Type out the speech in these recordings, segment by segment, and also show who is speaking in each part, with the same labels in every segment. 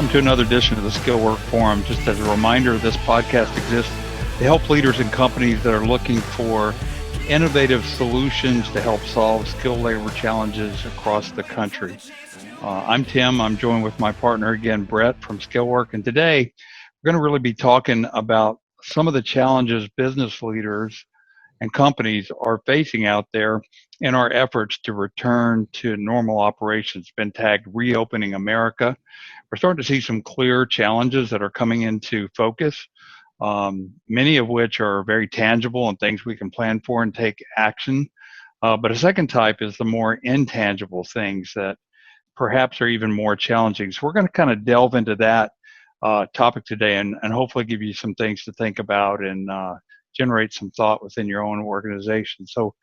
Speaker 1: welcome to another edition of the Skillwork Forum. Just as a reminder, this podcast exists to help leaders and companies that are looking for innovative solutions to help solve skilled labor challenges across the country. I'm Tim. I'm joined with my partner again, Brett from Skillwork. And today, we're going to really be talking about some of the challenges business leaders and companies are facing out there in our efforts to return to normal operations. Been tagged Reopening America. We're starting to see some clear challenges that are coming into focus, many of which are very tangible and things we can plan for and take action. But a second type is the more intangible things that perhaps are even more challenging. So we're going to kind of delve into that topic today and hopefully give you some things to think about and generate some thought within your own organization. So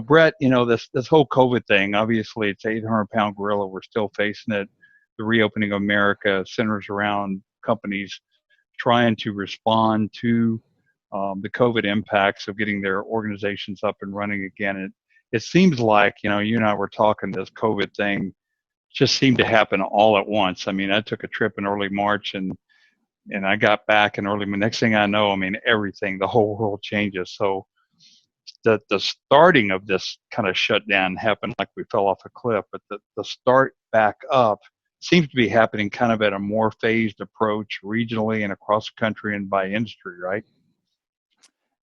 Speaker 1: Brett, this whole COVID thing, obviously it's an 800-pound gorilla. We're still facing it. The Reopening of America centers around companies trying to respond to the COVID impacts of getting their organizations up and running again. It seems like, you and I were talking, this COVID thing just seemed to happen all at once. I mean, I took a trip in early March and I got back in next thing I know, everything, the whole world changes. So the starting of this kind of shutdown happened like we fell off a cliff, but the start back up seems to be happening kind of at a more phased approach regionally and across the country and by industry, right?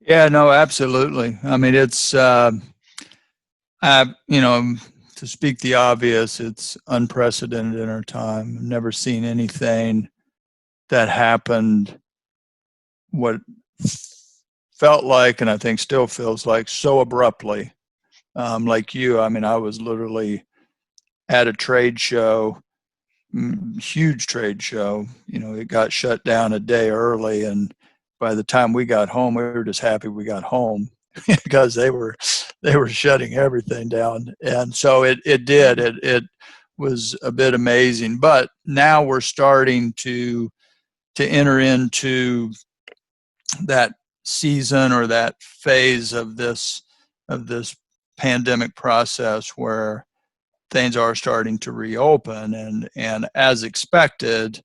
Speaker 2: Yeah, no, absolutely. It's, to speak the obvious, it's unprecedented in our time. I've never seen anything that happened what felt like, and I think still feels like, so abruptly. Like you, I was literally at a trade show, huge trade show. It got shut down a day early, and by the time we got home, we were just happy we got home because they were shutting everything down. And so it was a bit amazing. But now we're starting to enter into that season or that phase of this pandemic process where things are starting to reopen, and as expected,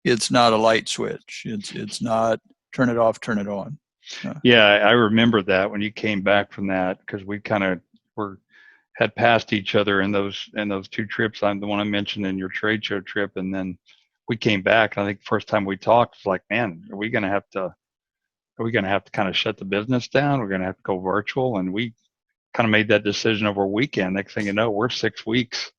Speaker 2: it's not a light switch. It's not turn it off, turn it on.
Speaker 1: Yeah, I remember that when you came back from that, because we kind of had passed each other in those two trips. I'm the one I mentioned in your trade show trip, and then we came back. I think the first time we talked was like, man, are we going to have to kind of shut the business down? We're going to have to go virtual. And we kind of made that decision over a weekend. Next thing you know, we're 6 weeks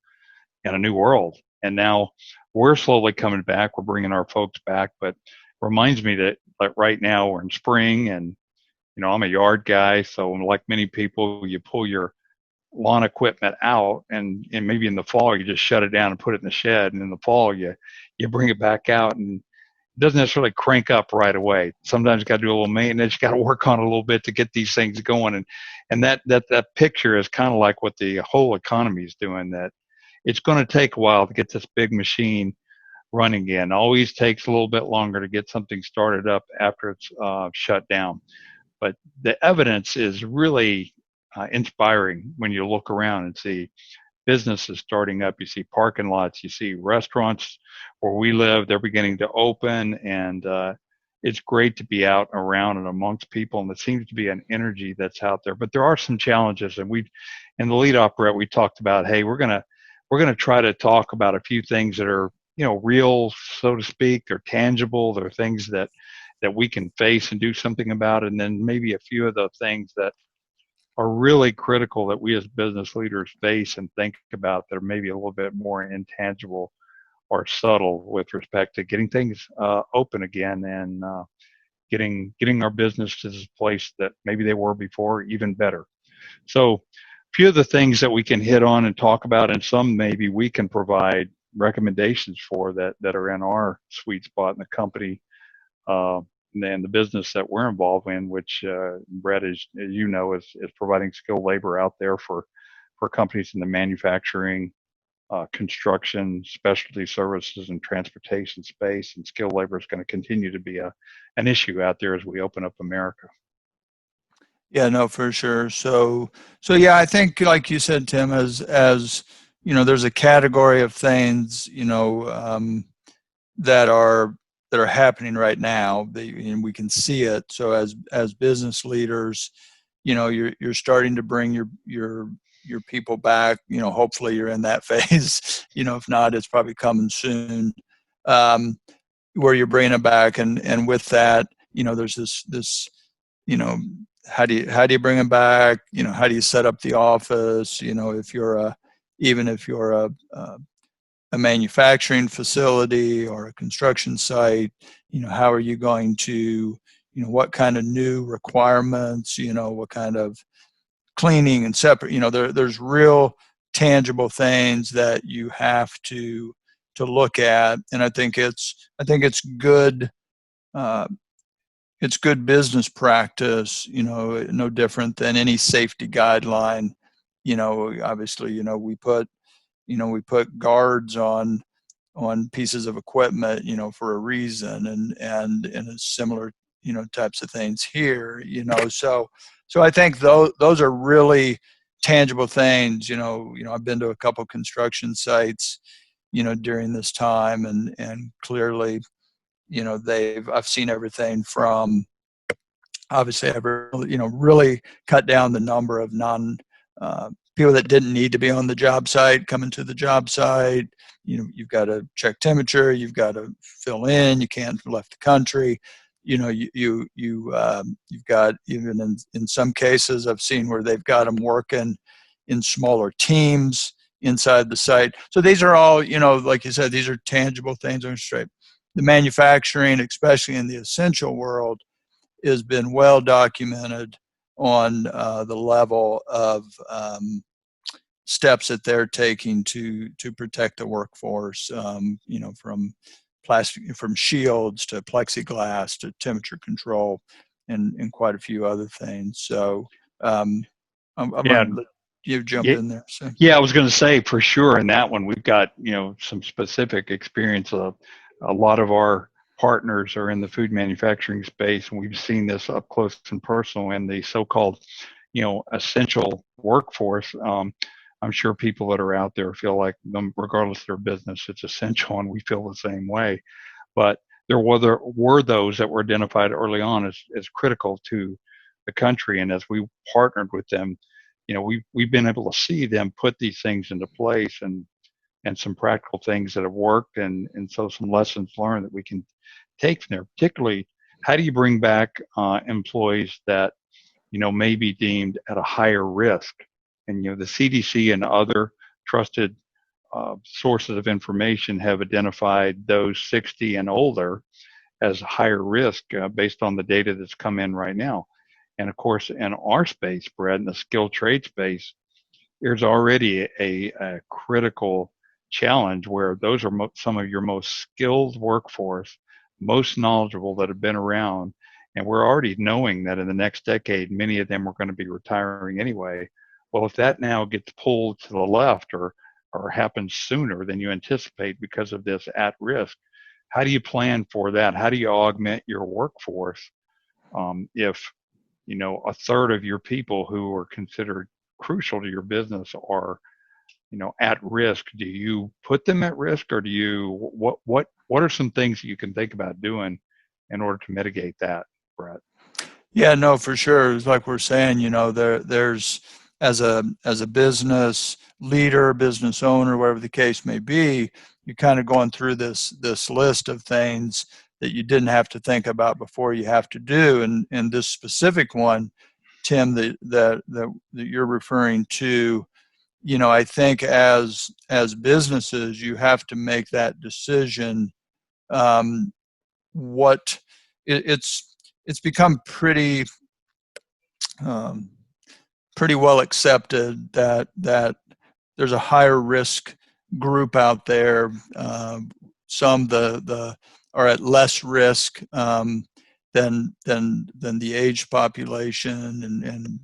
Speaker 1: in a new world. And now we're slowly coming back. We're bringing our folks back. But reminds me that like right now we're in spring, and, I'm a yard guy. So like many people, you pull your lawn equipment out, and maybe in the fall you just shut it down and put it in the shed, and in the fall you bring it back out, and it doesn't necessarily crank up right away. Sometimes you got to do a little maintenance, you got to work on it a little bit to get these things going, and that picture is kind of like what the whole economy is doing, that it's going to take a while to get this big machine running again. Always takes a little bit longer to get something started up after it's shut down, but the evidence is really inspiring when you look around and see businesses starting up. You see parking lots, you see restaurants where we live, they're beginning to open, and it's great to be out and around and amongst people, and there seems to be an energy that's out there. But there are some challenges, and in the lead op, Brett, we talked about, hey, we're gonna try to talk about a few things that are real, so to speak. They're tangible. They're things that we can face and do something about, and then maybe a few of the things that are really critical that we as business leaders face and think about that are maybe a little bit more intangible or subtle with respect to getting things open again and getting our business to this place that maybe they were before, even better. So a few of the things that we can hit on and talk about, and some maybe we can provide recommendations for that are in our sweet spot in the company and the business that we're involved in, which Brett, as you know, is providing skilled labor out there for companies in the manufacturing, construction, specialty services, and transportation space. And skilled labor is going to continue to be an issue out there as we open up America.
Speaker 2: Yeah, no, for sure. So yeah, I think like you said, Tim, as there's a category of things, that are happening right now, and we can see it. So as business leaders, you're starting to bring your people back. Hopefully you're in that phase. If not, it's probably coming soon. Where you're bringing them back, and with that, there's this, you know, how do you bring them back? How do you set up the office? If you're even if you're a manufacturing facility or a construction site, how are you going to, what kind of new requirements, what kind of cleaning and separate, there's real tangible things that you have to look at. And I think it's good, uh, it's good business practice, no different than any safety guideline. Obviously, we put guards on pieces of equipment, for a reason, and it's similar, types of things here, so I think those are really tangible things. I've been to a couple construction sites, during this time, and clearly, I've seen everything from, obviously, I've really cut down the number of people that didn't need to be on the job site coming to the job site. You've got to check temperature, you've got to fill in, you can't have left the country. You've got, even in some cases I've seen where they've got them working in smaller teams inside the site. So these are all, like you said, these are tangible things on straight. The manufacturing, especially in the essential world, has been well documented on the level of steps that they're taking to protect the workforce. From plastic, from shields to plexiglass to temperature control, and quite a few other things. So I'm
Speaker 1: Yeah,
Speaker 2: going to let you jump
Speaker 1: yeah,
Speaker 2: in there. So.
Speaker 1: yeah. I was going to say for sure in that one we've got some specific experience. A lot of our partners are in the food manufacturing space, and we've seen this up close and personal in the so-called essential workforce. I'm sure people that are out there feel like them, regardless of their business, it's essential, and we feel the same way. But there were those that were identified early on as critical to the country, and as we partnered with them, we've been able to see them put these things into place, and some practical things that have worked, and so some lessons learned that we can take from there. Particularly, how do you bring back employees that may be deemed at a higher risk? And the CDC and other trusted sources of information have identified those 60 and older as higher risk based on the data that's come in right now. And of course, in our space, Brett, in the skilled trade space, there's already a critical challenge where those are some of your most skilled workforce, most knowledgeable that have been around. And we're already knowing that in the next decade, many of them are going to be retiring anyway. Well, if that now gets pulled to the left, or happens sooner than you anticipate because of this at risk, how do you plan for that? How do you augment your workforce if a third of your people who are considered crucial to your business are at risk? Do you put them at risk, or do you what are some things that you can think about doing in order to mitigate that, Brett?
Speaker 2: Yeah, no, for sure. It's like we're saying, there's, as a business leader, business owner, whatever the case may be, you're kind of going through this list of things that you didn't have to think about before you have to do. And this specific one, Tim, that you're referring to, I think as businesses, you have to make that decision. What it's become um, pretty well accepted that there's a higher risk group out there. Some the are at less risk than the aged population, and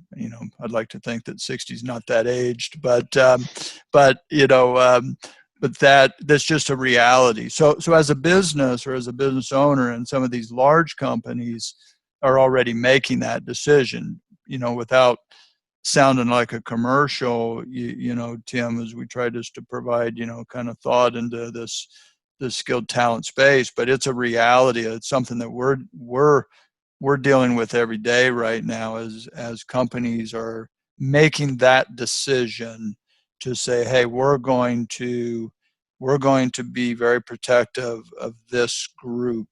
Speaker 2: I'd like to think that 60 is not that aged, but that's just a reality. So as a business, or as a business owner, and some of these large companies are already making that decision, without sounding like a commercial, Tim, as we try just to provide, kind of thought into the skilled talent space, but it's a reality. It's something that we're dealing with every day right now as companies are making that decision to say, hey, we're going to be very protective of this group,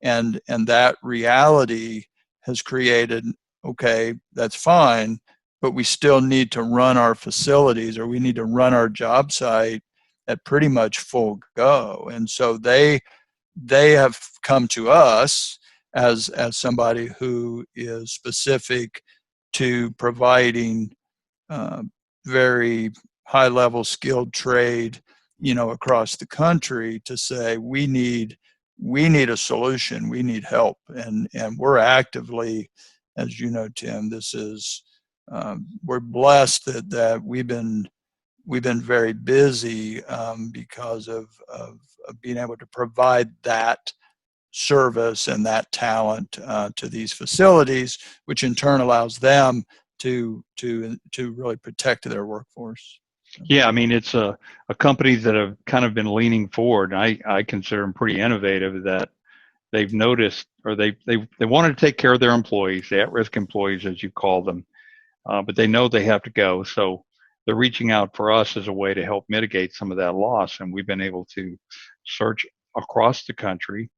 Speaker 2: and that reality has created, okay, that's fine, but we still need to run our facilities, or we need to run our job site at pretty much full go. And so they have come to us as somebody who is specific to providing uh, very high level skilled trade, across the country, to say we need a solution, we need help, and we're actively, as you know, Tim, this is we're blessed that we've been very busy because of being able to provide that service and that talent to these facilities, which in turn allows them to really protect their workforce.
Speaker 1: Yeah, I mean, it's a companies that have kind of been leaning forward. I consider them pretty innovative, that they've noticed, or they wanted to take care of their employees, the at-risk employees, as you call them, but they know they have to go. So they're reaching out for us as a way to help mitigate some of that loss. And we've been able to search across the country.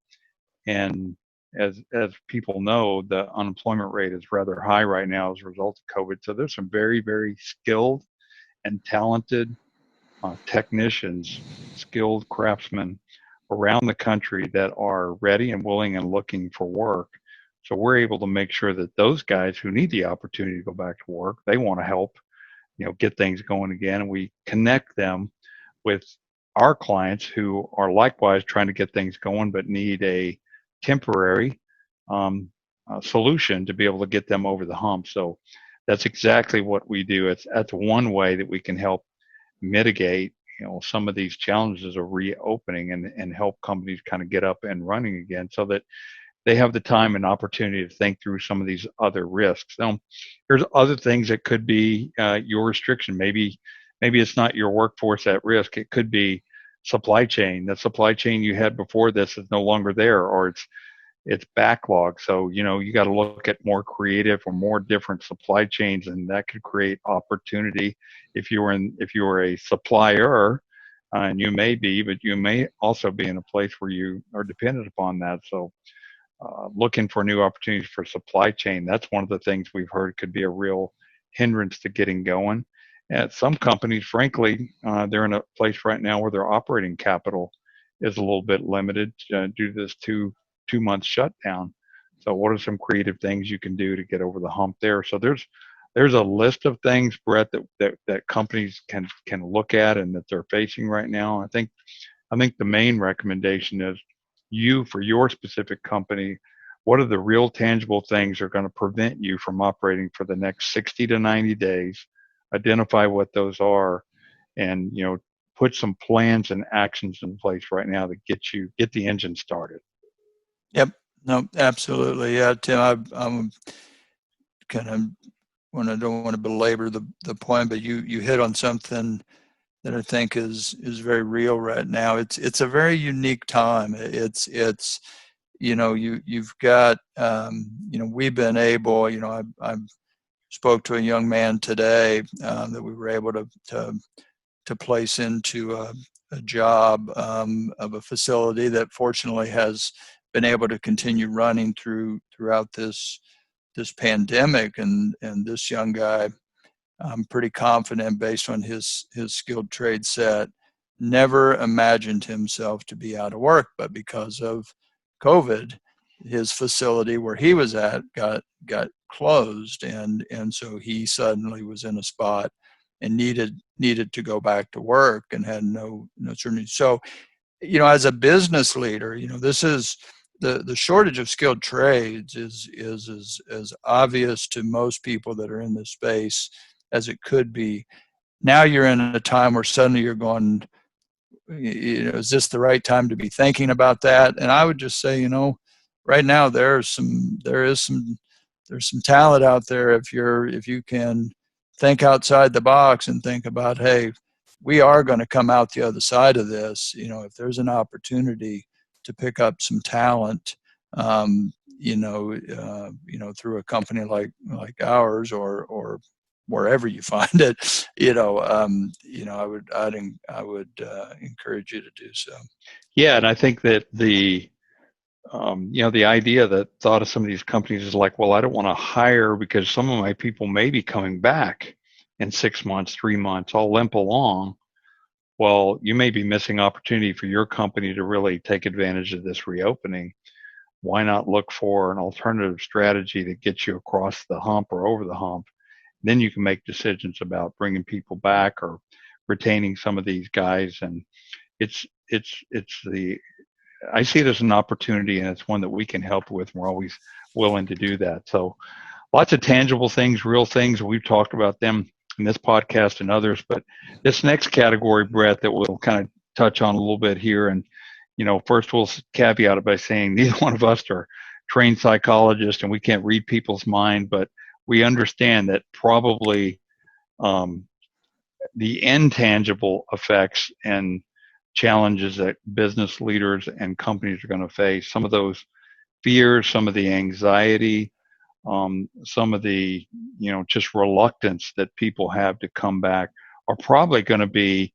Speaker 1: And as people know, the unemployment rate is rather high right now as a result of COVID. So there's some very, very skilled and talented technicians, skilled craftsmen around the country that are ready and willing and looking for work. So we're able to make sure that those guys who need the opportunity to go back to work, they want to help, get things going again. And we connect them with our clients who are likewise trying to get things going, but need a temporary solution to be able to get them over the hump. So that's exactly what we do. That's one way that we can help mitigate, some of these challenges of reopening, and help companies kind of get up and running again, so that they have the time and opportunity to think through some of these other risks. Now, there's other things that could be your restriction. Maybe it's not your workforce at risk. It could be supply chain. The supply chain you had before this is no longer there, or it's backlog. So, you got to look at more creative or more different supply chains, and that could create opportunity if you were a supplier, and you may be, but you may also be in a place where you are dependent upon that. So, looking for new opportunities for supply chain, that's one of the things we've heard could be a real hindrance to getting going. And some companies, frankly, they're in a place right now where their operating capital is a little bit limited due to this two-month shutdown. So what are some creative things you can do to get over the hump there? So there's a list of things, Brett, that companies can look at and that they're facing right now. I think the main recommendation is, for your specific company, what are the real tangible things that are going to prevent you from operating for the next 60 to 90 days? Identify what those are, and put some plans and actions in place right now to get the engine started.
Speaker 2: Yep. No, absolutely. Yeah, Tim, I'm kind of, when I don't want to belabor the point, but you hit on something that I think is very real right now. It's a very unique time. It's you've got we've been able, I spoke to a young man today that we were able to place into a job of a facility that fortunately has been able to continue running throughout this pandemic, and this young guy, I'm pretty confident, based on his skilled trade set, never imagined himself to be out of work, but because of COVID, his facility where he was at got closed, and so he suddenly was in a spot and needed to go back to work and had no certainty. So, as a business leader, this is the shortage of skilled trades is as obvious to most people that are in this space as it could be. Now you're in a time where suddenly you're going, is this the right time to be thinking about that? And I would just say, right now there's some talent out there if you can think outside the box and think about, hey, we are going to come out the other side of this. If there's an opportunity to pick up some talent, through a company like ours, or wherever you find it, I would encourage you to do so.
Speaker 1: Yeah, and I think that the idea that thought of some of these companies is like, well, I don't want to hire because some of my people may be coming back in 6 months, 3 months. I'll limp along. Well, you may be missing opportunity for your company to really take advantage of this reopening. Why not look for an alternative strategy that gets you across the hump or over the hump? Then you can make decisions about bringing people back or retaining some of these guys. And it's the I see it as an opportunity, and it's one that we can help with. We're always willing to do that. So lots of tangible things, real things. We've talked about them in this podcast and others. But this next category, Brett, that we'll kind of touch on a little bit here. And, first we'll caveat it by saying neither one of us are trained psychologists and we can't read people's mind, but we understand that probably the intangible effects and challenges that business leaders and companies are going to face, some of those fears, some of the anxiety, some of the just reluctance that people have to come back, are probably going to be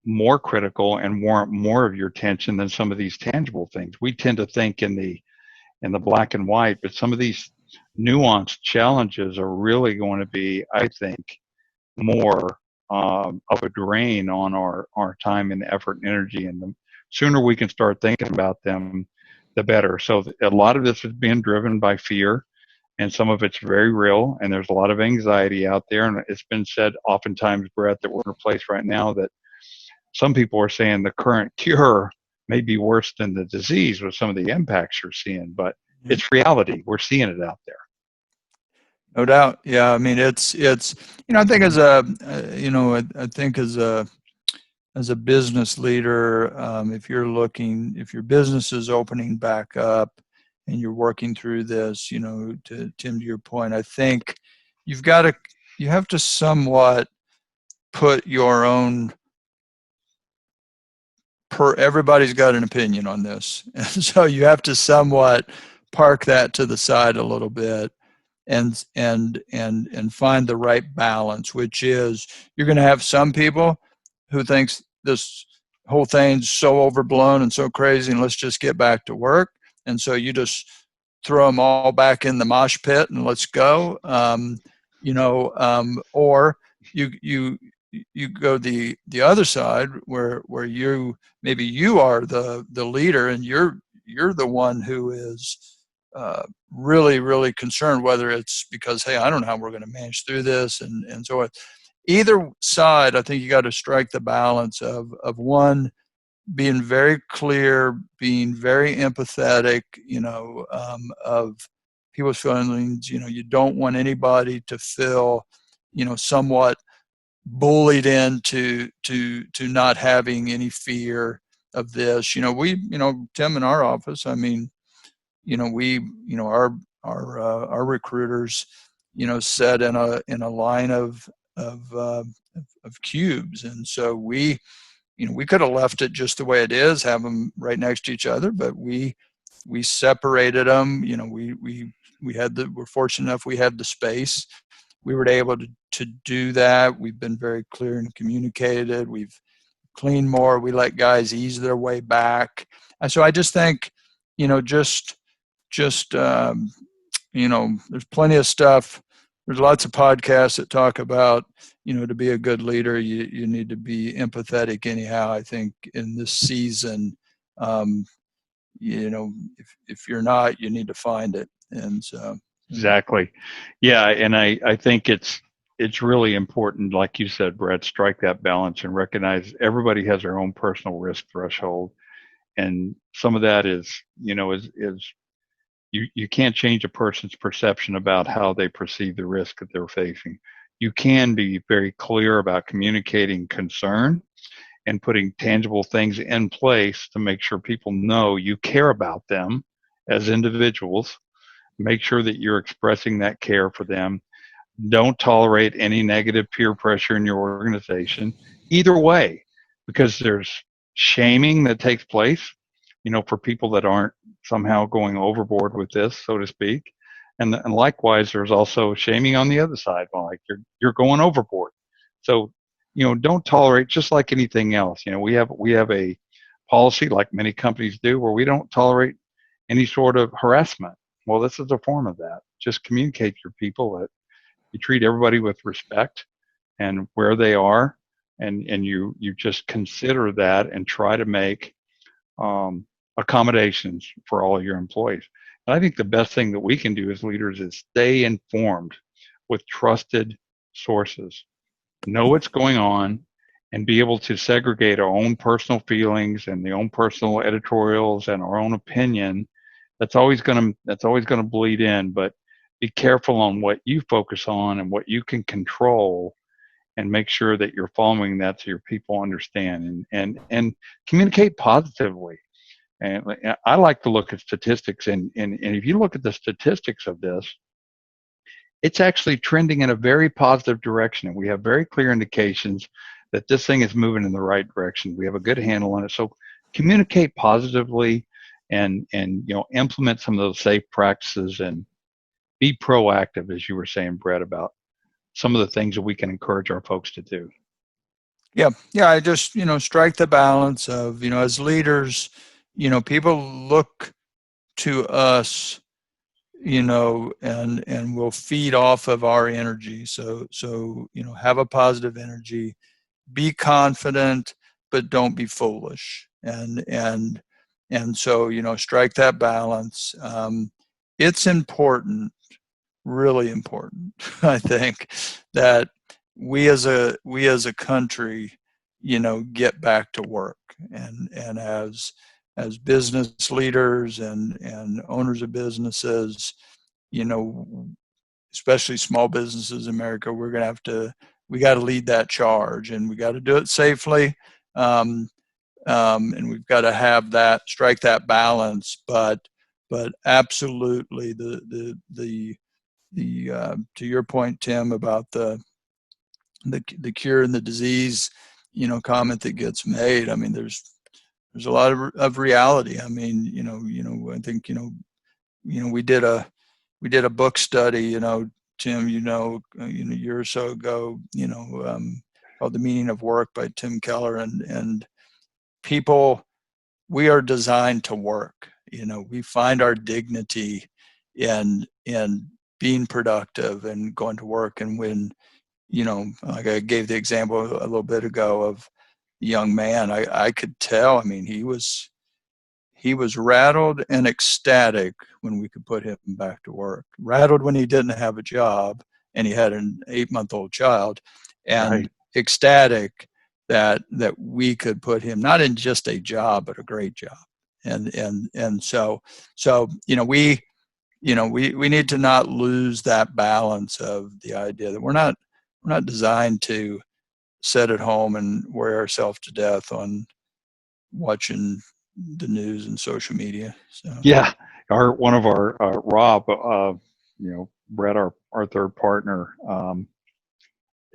Speaker 1: more critical and warrant more of your attention than some of these tangible things. We tend to think in the black and white, but some of these nuanced challenges are really going to be, I think, more of a drain on our time and effort and energy. And the sooner we can start thinking about them, the better. So a lot of this is being driven by fear, and some of it's very real. And there's a lot of anxiety out there. And it's been said oftentimes, Brett, that we're in a place right now that some people are saying the current cure may be worse than the disease with some of the impacts you're seeing. But it's reality. We're seeing it out there.
Speaker 2: No doubt. Yeah. I mean, it's, I think as a business leader, if your business is opening back up and you're working through this, to Tim, to your point, I think you have to somewhat put your own, everybody's got an opinion on this. And so you have to somewhat park that to the side a little bit and find the right balance, which is you're going to have some people who thinks this whole thing's so overblown and so crazy and let's just get back to work. And so you just throw them all back in the mosh pit and let's go. Or you go the other side where maybe you are the leader and you're the one who is really, really concerned, whether it's because, hey, I don't know how we're going to manage through this and so on. Either side, I think you got to strike the balance of one, being very clear, being very empathetic, of people's feelings. You don't want anybody to feel, somewhat bullied into not having any fear of this. Tim, in our office, I mean, our recruiters, set in a line of cubes, and so we could have left it just the way it is, have them right next to each other, but we separated them. We're fortunate enough we had the space. We were able to do that. We've been very clear and communicated. We've cleaned more. We let guys ease their way back. And so I just think, there's plenty of stuff. There's lots of podcasts that talk about, to be a good leader, you need to be empathetic anyhow. I think in this season, if you're not, you need to find it. And so.
Speaker 1: Exactly. Yeah. And I think it's really important, like you said, Brett, strike that balance and recognize everybody has their own personal risk threshold. And some of that is you can't change a person's perception about how they perceive the risk that they're facing. You can be very clear about communicating concern and putting tangible things in place to make sure people know you care about them as individuals. Make sure that you're expressing that care for them. Don't tolerate any negative peer pressure in your organization, either way, because there's shaming that takes place, for people that aren't somehow going overboard with this, so to speak. And likewise, there's also shaming on the other side, like you're going overboard. So, don't tolerate, just like anything else. We have a policy, like many companies do, where we don't tolerate any sort of harassment. Well, this is a form of that. Just communicate to your people that you treat everybody with respect and where they are, and you just consider that and try to make um, accommodations for all of your employees. And I think the best thing that we can do as leaders is stay informed with trusted sources, know what's going on, and be able to segregate our own personal feelings and the own personal editorials and our own opinion. That's always going to bleed in, but be careful on what you focus on and what you can control, and make sure that you're following that so your people understand, and communicate positively. And I like to look at statistics, and if you look at the statistics of this, it's actually trending in a very positive direction. And we have very clear indications that this thing is moving in the right direction. We have a good handle on it. So communicate positively, and implement some of those safe practices, and be proactive, as you were saying, Brett, about some of the things that we can encourage our folks to do.
Speaker 2: Yeah, yeah. I just strike the balance of as leaders, people look to us, and will feed off of our energy. So have a positive energy, be confident, but don't be foolish. And so strike that balance. It's important, really important, I think, that we as a country, get back to work, and as business leaders and owners of businesses, you know, especially small businesses in America, we got to lead that charge, and we got to do it safely. Um, and we've got to strike that balance, but absolutely the to your point, Tim, about the cure and the disease, comment that gets made. I mean, there's a lot of reality. I mean, I think, we did a book study, Tim, a year or so ago, called The Meaning of Work by Tim Keller, and people, we are designed to work. We find our dignity in being productive and going to work. And when, like I gave the example a little bit ago of the young man, I could tell. I mean, he was rattled and ecstatic when we could put him back to work. Rattled when he didn't have a job and he had an 8-month-old child, and
Speaker 1: Right.
Speaker 2: ecstatic that we could put him not in just a job, but a great job. And so we need to not lose that balance of the idea that we're not designed to sit at home and worry ourselves to death on watching the news and social media. So
Speaker 1: Yeah. One of our Rob, Brett, our third partner,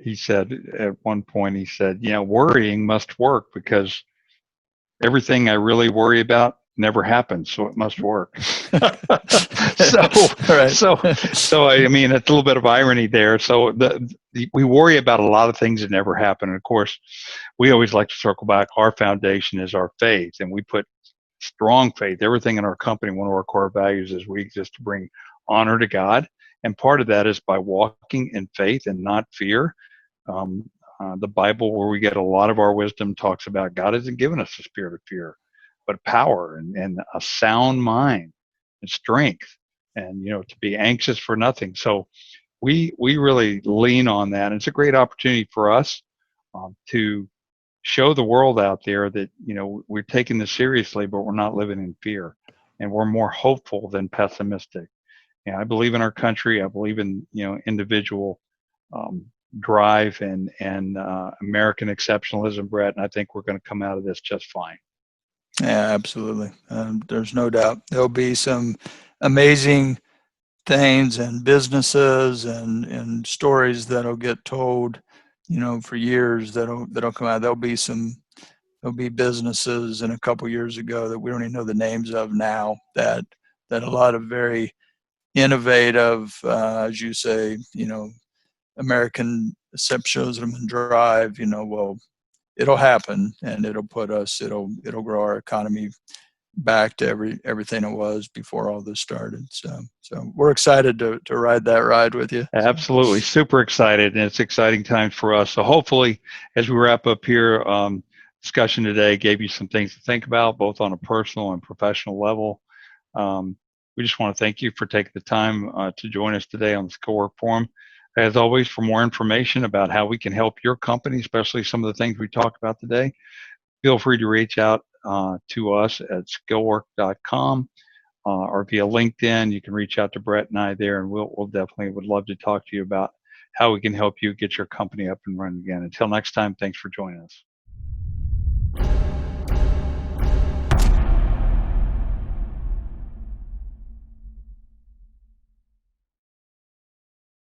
Speaker 1: he said at one point, he said, worrying must work because everything I really worry about never happens, so it must work. so,
Speaker 2: right.
Speaker 1: so I mean, it's a little bit of irony there. So we worry about a lot of things that never happen. And of course, we always like to circle back. Our foundation is our faith, and we put strong faith. Everything in our company, one of our core values is we exist to bring honor to God. And part of that is by walking in faith and not fear. The Bible, where we get a lot of our wisdom, talks about God hasn't given us a spirit of fear, but power and a sound mind and strength, and to be anxious for nothing. So we really lean on that, and it's a great opportunity for us to show the world out there that we're taking this seriously, but we're not living in fear, and we're more hopeful than pessimistic. And I believe in our country. I believe in individual um, drive and American exceptionalism, Brett. And I think we're going to come out of this just fine.
Speaker 2: Yeah, absolutely. There's no doubt there'll be some amazing things and businesses and stories that'll get told, for years that'll come out. There'll be businesses in a couple years ago that we don't even know the names of now that a lot of very innovative, as you say, American exceptionalism and drive, well, it'll happen and it'll grow our economy back to everything it was before all this started. So we're excited to ride that ride with you.
Speaker 1: Absolutely. Super excited. And it's exciting times for us. So hopefully, as we wrap up here, discussion today gave you some things to think about, both on a personal and professional level. We just want to thank you for taking the time to join us today on the Skillwork Forum. As always, for more information about how we can help your company, especially some of the things we talked about today, feel free to reach out to us at skillwork.com or via LinkedIn. You can reach out to Brett and I there, and we'll definitely would love to talk to you about how we can help you get your company up and running again. Until next time, thanks for joining us.